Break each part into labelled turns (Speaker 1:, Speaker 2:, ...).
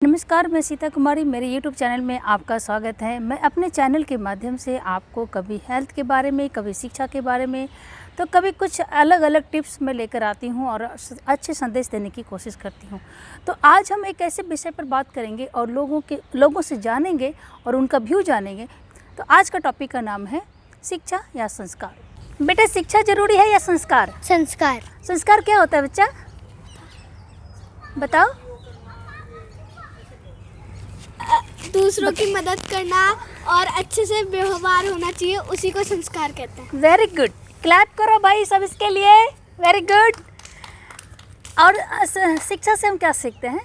Speaker 1: नमस्कार, मैं सीता कुमारी। मेरे YouTube चैनल में आपका स्वागत है। मैं अपने चैनल के माध्यम से आपको कभी हेल्थ के बारे में, कभी शिक्षा के बारे में, तो कभी कुछ अलग अलग टिप्स मैं लेकर आती हूँ और अच्छे संदेश देने की कोशिश करती हूँ। तो आज हम एक ऐसे विषय पर बात करेंगे और लोगों से जानेंगे और उनका व्यू जानेंगे। तो आज का टॉपिक का नाम है शिक्षा या संस्कार। बेटा, शिक्षा जरूरी है या संस्कार?
Speaker 2: संस्कार।
Speaker 1: संस्कार क्या होता है बच्चा, बताओ।
Speaker 2: दूसरों की मदद करना और अच्छे से व्यवहार होना चाहिए, उसी को संस्कार कहते हैं।
Speaker 1: वेरी गुड, क्लैप करो भाई सब इसके लिए। Very good. और शिक्षा से हम क्या सीखते हैं?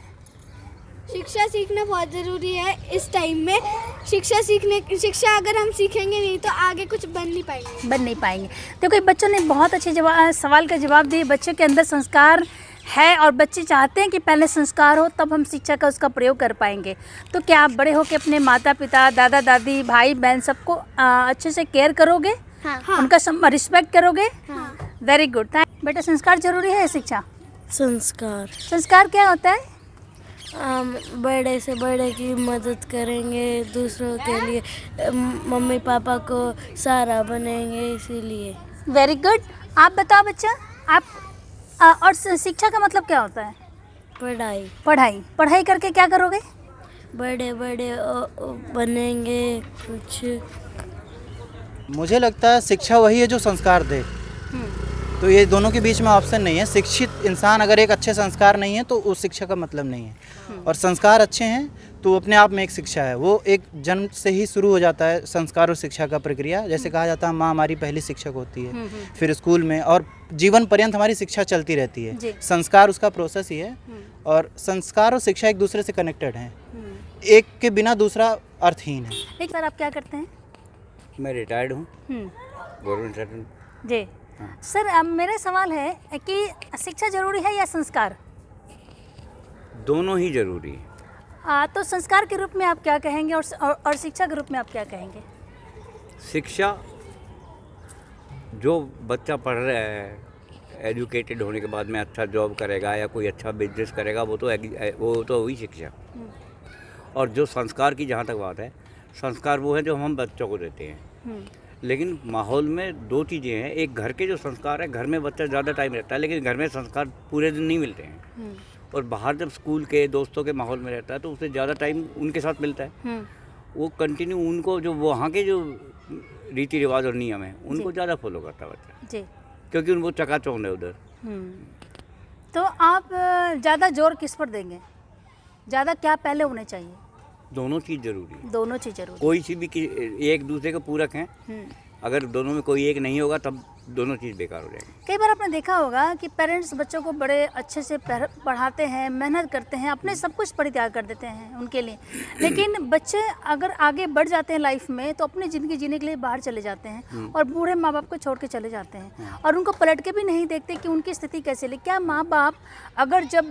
Speaker 2: शिक्षा सीखना बहुत ज़रूरी है इस टाइम में। शिक्षा अगर हम सीखेंगे नहीं तो आगे कुछ बन नहीं पाएंगे। देखो, बच्चों ने बहुत अच्छे सवाल का जवाब दिए। बच्चों के अंदर संस्कार है और बच्चे चाहते हैं कि पहले संस्कार हो तब हम शिक्षा का उसका प्रयोग कर पाएंगे। तो क्या आप बड़े होकर अपने माता पिता, दादा दादी, भाई बहन सबको अच्छे से केयर करोगे? हाँ।
Speaker 1: उनका रिस्पेक्ट करोगे?
Speaker 2: हाँ।
Speaker 1: Very good. बेटा, संस्कार जरूरी है शिक्षा? संस्कार क्या होता है?
Speaker 3: बड़े से बड़े की मदद करेंगे, दूसरों के लिए, मम्मी पापा को सहारा बनेंगे, इसीलिए।
Speaker 1: Very good. आप बताओ बच्चा, आप और शिक्षा का मतलब क्या होता है? पढ़ाई करके क्या करोगे?
Speaker 3: बड़े बनेंगे कुछ।
Speaker 4: मुझे लगता है शिक्षा वही है जो संस्कार दे। तो ये दोनों के बीच में ऑप्शन नहीं है। शिक्षित इंसान अगर एक अच्छे संस्कार नहीं है तो उस शिक्षा का मतलब नहीं है। और संस्कार अच्छे हैं तो अपने आप में एक शिक्षा है। वो एक जन्म से ही शुरू हो जाता है संस्कार और शिक्षा का प्रक्रिया। जैसे कहा जाता है, माँ हमारी पहली शिक्षक होती है, फिर स्कूल में, और जीवन पर्यंत हमारी शिक्षा चलती रहती है। संस्कार उसका प्रोसेस ही है। और संस्कार और शिक्षा एक दूसरे से कनेक्टेड हैं। एक के बिना दूसरा अर्थहीन है।
Speaker 1: एक सर, आप क्या करते हैं?
Speaker 5: मैं रिटायर्ड हूँ गवर्नमेंट सर्वेंट
Speaker 1: जी। सर, अब मेरा सवाल है कि शिक्षा जरूरी है या संस्कार?
Speaker 5: दोनों ही जरूरी है।
Speaker 1: तो संस्कार के रूप में आप क्या कहेंगे और शिक्षा के रूप में आप क्या कहेंगे?
Speaker 5: शिक्षा, जो बच्चा पढ़ रहा है, एजुकेटेड होने के बाद में अच्छा जॉब करेगा या कोई अच्छा बिजनेस करेगा, वो तो हुई शिक्षा। और जो संस्कार की जहाँ तक बात है, संस्कार वो है जो हम बच्चों को देते हैं। लेकिन माहौल में दो चीज़ें हैं। एक घर के जो संस्कार है, घर में बच्चा ज़्यादा टाइम रहता है, लेकिन घर में संस्कार पूरे दिन नहीं मिलते हैं। और बाहर जब स्कूल के दोस्तों के माहौल में रहता है तो उसे ज़्यादा टाइम उनके साथ मिलता है। वो कंटिन्यू उनको जो वहाँ के जो रीति रिवाज और नियम है उनको ज़्यादा फॉलो करता है बच्चा जी, क्योंकि उनको चकाचौंध है उधर।
Speaker 1: तो आप ज़्यादा जोर किस पर देंगे? ज़्यादा क्या पहले होने चाहिए?
Speaker 5: दोनों चीज़ जरूरी है।
Speaker 1: दोनों चीज़ जरूरी।
Speaker 5: कोई सी भी एक दूसरे के पूरक हैं। अगर दोनों में कोई एक नहीं होगा तब दोनों चीज़ बेकार हो जाएगी।
Speaker 1: कई बार आपने देखा होगा कि पेरेंट्स बच्चों को बड़े अच्छे से पढ़ाते हैं, मेहनत करते हैं, अपने सब कुछ परित्याग कर देते हैं उनके लिए। लेकिन बच्चे अगर आगे बढ़ जाते हैं लाइफ में तो अपनी ज़िंदगी जीने के लिए बाहर चले जाते हैं और बूढ़े माँ बाप को छोड़ के चले जाते हैं और उनको पलट के भी नहीं देखते कि उनकी स्थिति कैसे ले। क्या माँ बाप अगर जब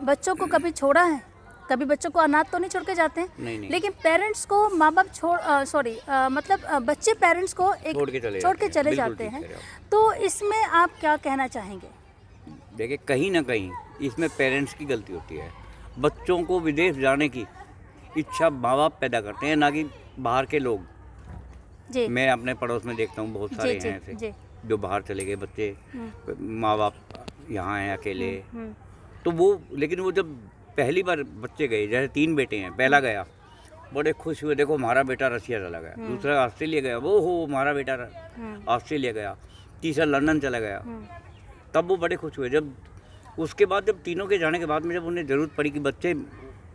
Speaker 1: बच्चों को कभी छोड़ा है, कभी बच्चों को अनाथ तो नहीं छोड़ के जाते हैं?
Speaker 5: नहीं।
Speaker 1: लेकिन पेरेंट्स को माँ बाप बच्चे पेरेंट्स को छोड़ के चले जाते हैं। तो इसमें आप क्या कहना चाहेंगे?
Speaker 5: देखिए, कहीं ना कहीं इसमें पेरेंट्स की गलती होती है। बच्चों को विदेश जाने की इच्छा माँ बाप पैदा करते हैं, ना कि बाहर के लोग जी। मैं अपने पड़ोस में देखता हूँ, बहुत सारे हैं ऐसे जो बाहर चले गए बच्चे, माँ बाप यहाँ हैं अकेले। तो वो, लेकिन वो जब पहली बार बच्चे गए, जैसे 3 बेटे हैं, पहला गया बड़े खुश हुए, देखो हमारा बेटा रसिया चला गया, दूसरा ऑस्ट्रेलिया गया, वो हो हमारा बेटा ऑस्ट्रेलिया गया, तीसरा लंदन चला गया, तब वो बड़े खुश हुए। जब उसके बाद जब तीनों के जाने के बाद में जब उन्हें ज़रूरत पड़ी कि बच्चे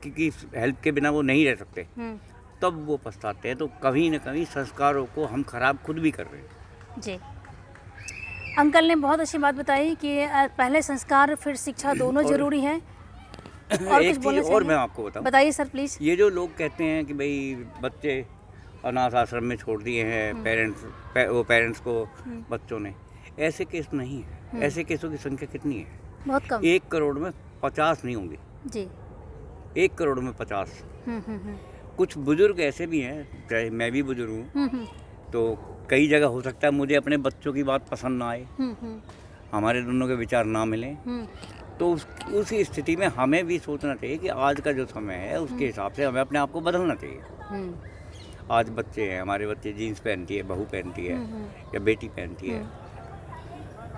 Speaker 5: की हेल्प के बिना वो नहीं रह सकते, तब वो पछताते हैं। तो कहीं ना कहीं संस्कारों को हम खराब खुद भी कर रहे हैं
Speaker 1: जी। अंकल ने बहुत अच्छी बात बताई कि पहले संस्कार फिर शिक्षा दोनों जरूरी है। और
Speaker 5: एक चीज़ और मैं आपको बताऊं,
Speaker 1: बताइए सर प्लीज़।
Speaker 5: ये जो लोग कहते हैं कि भाई बच्चे अनाथ आश्रम में छोड़ दिए हैं पेरेंट्स को बच्चों ने, ऐसे केस नहीं है। ऐसे केसों की संख्या कितनी है? बहुत कम। 1 करोड़ में 50 नहीं होंगे जी। 1 करोड़ में 50। कुछ बुजुर्ग ऐसे भी हैं, चाहे मैं भी बुजुर्ग हूँ, तो कई जगह हो सकता है मुझे अपने बच्चों की बात पसंद ना आए, हमारे दोनों के विचार ना मिलें, तो उस स्थिति में हमें भी सोचना चाहिए कि आज का जो समय है उसके हिसाब से हमें अपने आप को बदलना चाहिए। आज बच्चे हैं, हमारे बच्चे जीन्स पहनती है, बहू पहनती है या बेटी पहनती है,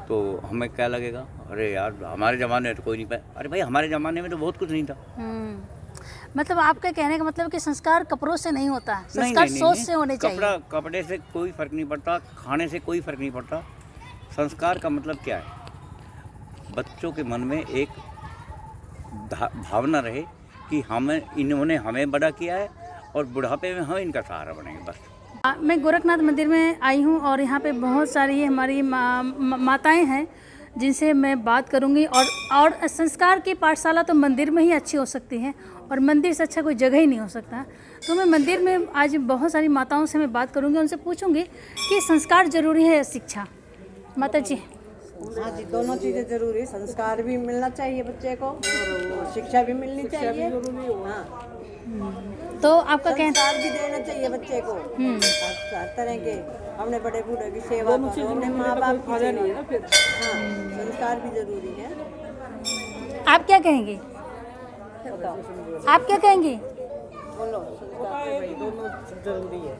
Speaker 5: तो हमें क्या लगेगा, अरे यार हमारे ज़माने में तो कोई नहीं पहन। अरे भाई हमारे ज़माने में तो बहुत कुछ नहीं था।
Speaker 1: मतलब आपके कहने का मतलब कि संस्कार कपड़ों से नहीं होता, संस्कार सोच से होने चाहिए।
Speaker 5: कपड़े से कोई फ़र्क नहीं पड़ता, खाने से कोई फ़र्क नहीं पड़ता। संस्कार का मतलब क्या है, बच्चों के मन में एक भावना रहे कि इन्होंने हमें बड़ा किया है और बुढ़ापे में हम इनका सहारा बनेंगे, बस।
Speaker 1: मैं गोरखनाथ मंदिर में आई हूँ और यहाँ पे बहुत सारी हमारी माताएं हैं जिनसे मैं बात करूँगी। और संस्कार की पाठशाला तो मंदिर में ही अच्छी हो सकती है और मंदिर से अच्छा कोई जगह ही नहीं हो सकता। तो मैं मंदिर में आज बहुत सारी माताओं से मैं बात करूँगी, उनसे पूछूँगी कि संस्कार ज़रूरी है या शिक्षा। माता जी।
Speaker 6: हाँ जी, दोनों चीज़ें ज़रूरी है। संस्कार भी मिलना चाहिए बच्चे को और शिक्षा भी मिलनी चाहिए। हाँ,
Speaker 1: तो आपका कहना,
Speaker 6: संस्कार भी देना चाहिए बच्चे को हर तरह के। हमने बड़े बूढ़े की सेवा करो, हमने माँ बाप की सेवा। हाँ, संस्कार भी ज़रूरी है।
Speaker 1: आप क्या कहेंगे, आप क्या कहेंगे?
Speaker 6: बोलो। संस्कार दोनों ज़रूरी है।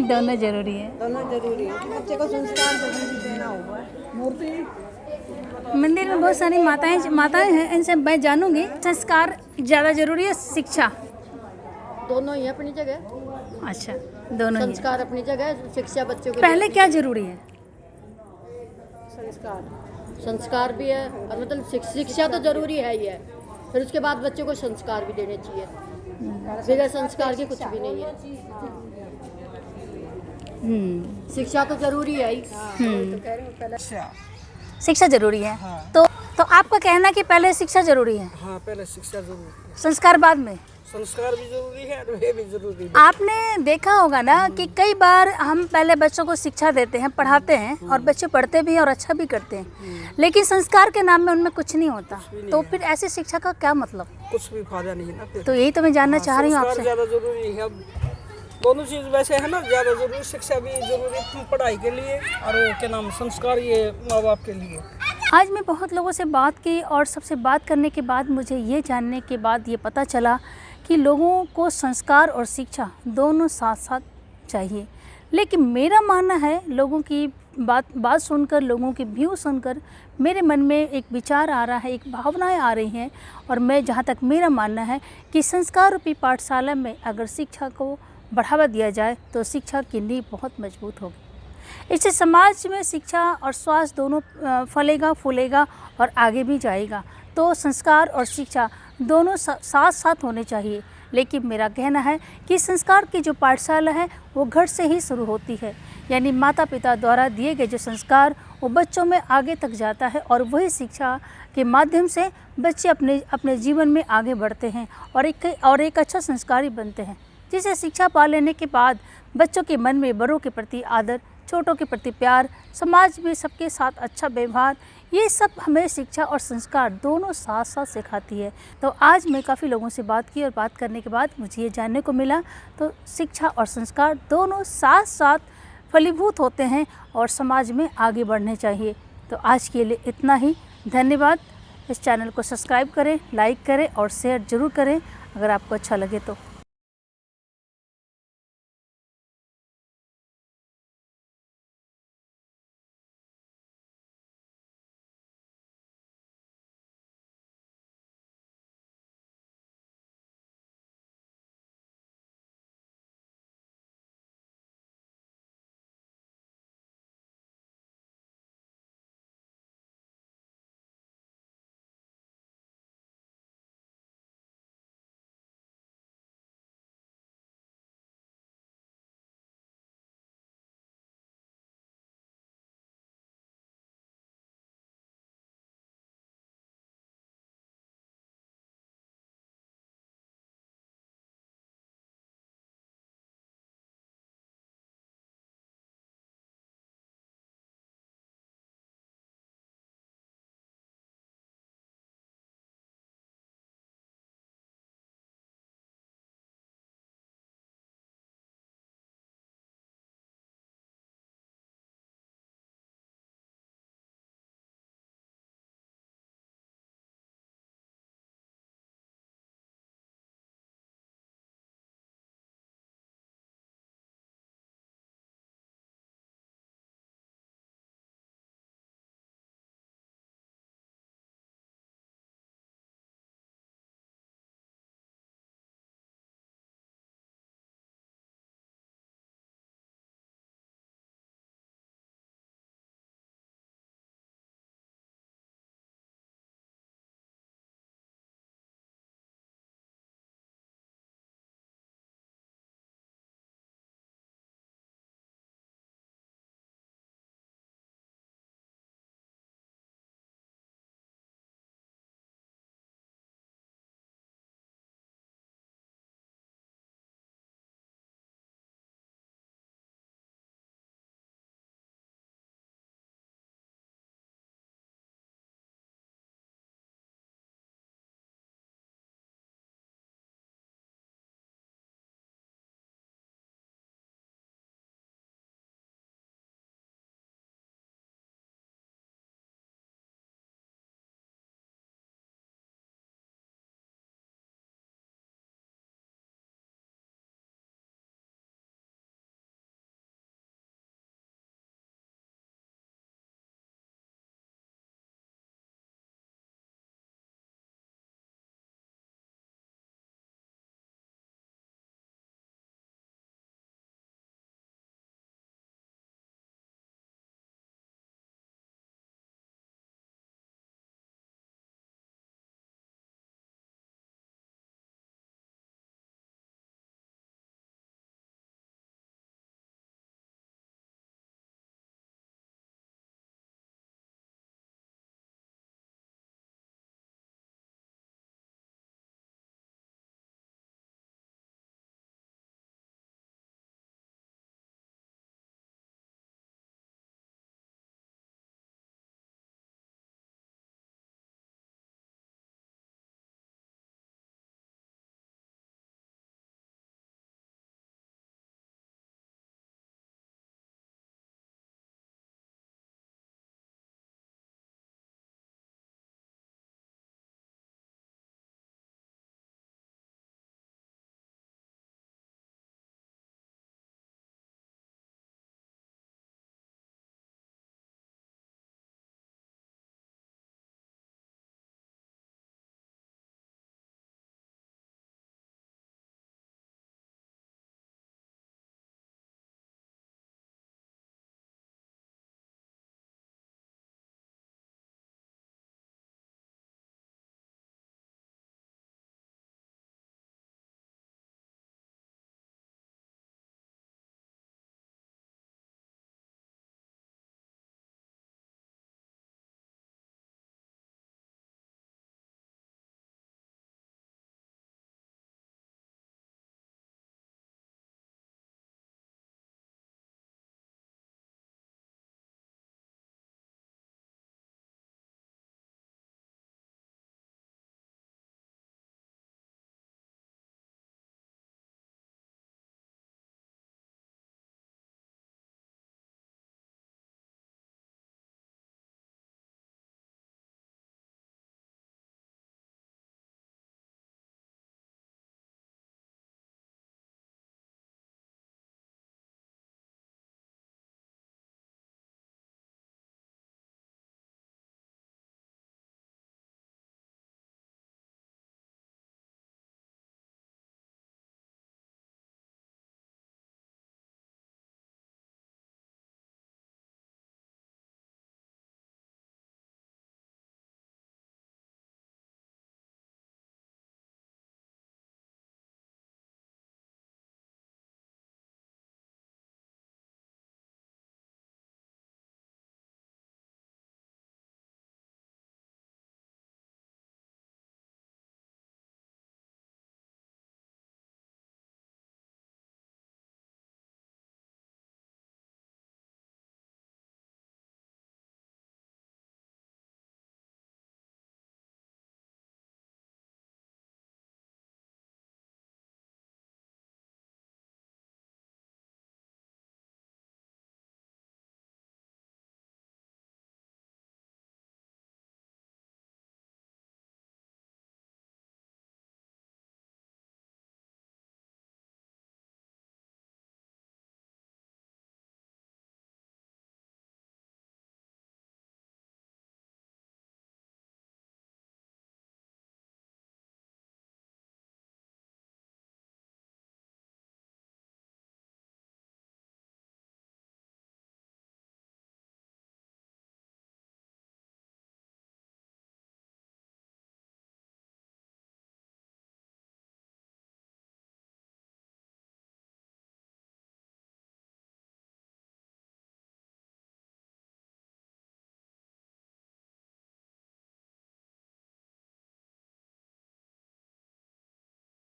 Speaker 1: दोनों ज़रूरी है,
Speaker 6: दोनों ज़रूरी है। बच्चे को संस्कार ज़रूरी देना होगा।
Speaker 1: मंदिर में बहुत सारी माताएं हैं, इनसे मैं जानूंगी संस्कार ज़्यादा ज़रूरी है शिक्षा?
Speaker 7: दोनों ही अपनी जगह।
Speaker 1: अच्छा, दोनों ही।
Speaker 7: संस्कार अपनी जगह, शिक्षा बच्चों को।
Speaker 1: पहले क्या जरूरी है?
Speaker 7: संस्कार भी है और मतलब शिक्षा तो जरूरी है ही है, फिर उसके बाद बच्चों को संस्कार भी देने चाहिए। बगैर संस्कार के कुछ भी नहीं है। शिक्षा तो जरूरी है ही।
Speaker 1: शिक्षा जरूरी है। तो आपका कहना कि पहले शिक्षा जरूरी है?
Speaker 8: हाँ, पहले शिक्षा जरूरी है,
Speaker 1: संस्कार बाद में।
Speaker 8: संस्कार भी जरूरी है और ये भी जरूरी है।
Speaker 1: आपने देखा होगा ना कि कई बार हम पहले बच्चों को शिक्षा देते हैं, पढ़ाते हैं और बच्चे पढ़ते भी हैं और अच्छा भी करते हैं, लेकिन संस्कार के नाम में उनमें कुछ नहीं होता। तो फिर ऐसी शिक्षा का क्या मतलब?
Speaker 8: कुछ भी फायदा नहीं है ना फिर।
Speaker 1: तो यही तो मैं जानना चाह रही हूँ आपसे।
Speaker 8: ज़्यादा जरूरी है। अब दोनों चीज़ वैसे है ना, ज़्यादा जरूरी। शिक्षा भी जरूरी पढ़ाई के लिए और वो क्या नाम, संस्कार ये माँ बाप के लिए।
Speaker 1: आज मैं बहुत लोगों से बात की और सबसे बात करने के बाद मुझे ये जानने के बाद ये पता चला कि लोगों को संस्कार और शिक्षा दोनों साथ साथ चाहिए। लेकिन मेरा मानना है, लोगों की बात सुनकर, लोगों के व्यू सुनकर मेरे मन में एक विचार आ रहा है, एक भावनाएं आ रही हैं। और मैं जहाँ तक मेरा मानना है कि संस्कार रूपी पाठशाला में अगर शिक्षा को बढ़ावा दिया जाए तो शिक्षा की नींव बहुत मजबूत होगी। इससे समाज में शिक्षा और स्वास्थ्य दोनों फलेगा फूलेगा और आगे भी जाएगा। तो संस्कार और शिक्षा दोनों साथ साथ होने चाहिए। लेकिन मेरा कहना है कि संस्कार की जो पाठशाला है वो घर से ही शुरू होती है, यानी माता पिता द्वारा दिए गए जो संस्कार वो बच्चों में आगे तक जाता है और वही शिक्षा के माध्यम से बच्चे अपने जीवन में आगे बढ़ते हैं और एक अच्छा संस्कारी बनते हैं, जिसे शिक्षा पा लेने के बाद बच्चों के मन में बड़ों के प्रति आदर, छोटों के प्रति प्यार, समाज में सबके साथ अच्छा व्यवहार, ये सब हमें शिक्षा और संस्कार दोनों साथ साथ सिखाती है। तो आज मैं काफ़ी लोगों से बात की और बात करने के बाद मुझे ये जानने को मिला तो शिक्षा और संस्कार दोनों साथ साथ फलीभूत होते हैं और समाज में आगे बढ़ने चाहिए। तो आज के लिए इतना ही। धन्यवाद। इस चैनल को सब्सक्राइब करें, लाइक करें और शेयर ज़रूर करें अगर आपको अच्छा लगे तो।